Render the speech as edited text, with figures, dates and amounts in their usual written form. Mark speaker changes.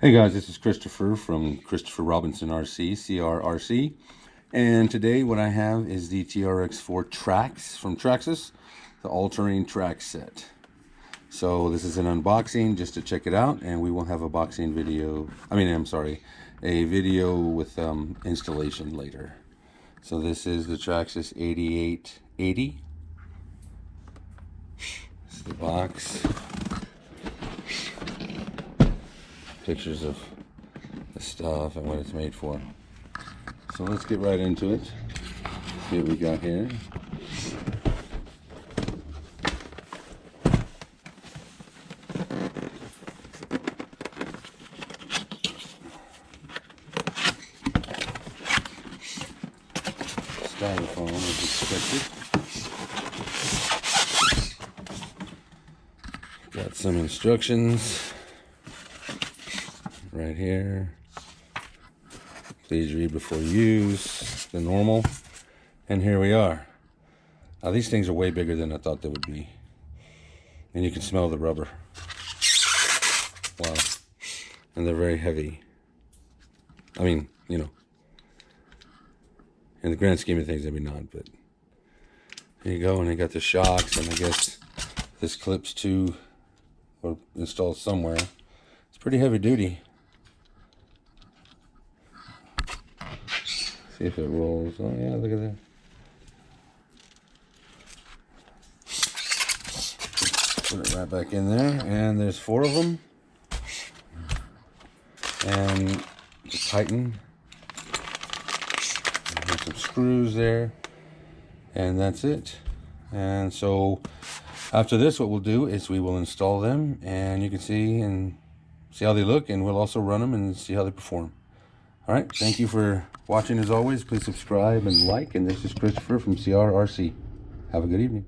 Speaker 1: Hey guys, this is Christopher from Christopher Robinson RC, CRRC. And today what I have is the TRX-4 TRAXX from Traxxas, the all-terrain track set. So this is an unboxing just to check it out, and we will have a boxing video, a video with installation later. So this is the Traxxas 8880. This is the box. Pictures of the stuff and what it's made for. So let's get right into it. See what we got here. Styrofoam as expected. Got some instructions right here. Please read before use, the normal. And here we are. Now these things are way bigger than I thought they would be. And you can smell the rubber. Wow. And they're very heavy. I mean, you know, in the grand scheme of things, maybe not, but here you go. And they got the shocks, and I guess this clips to or installed somewhere. It's pretty heavy duty. See if it rolls. Oh yeah, look at that. Put it right back in there, and there's 4 of them. And to tighten, there's some screws there, and that's it. And so after this, what we'll do is we will install them, and you can see how they look, and we'll also run them and see how they perform. All right, thank you for watching as always. Please subscribe and like, and this is Christopher from CRRC. Have a good evening.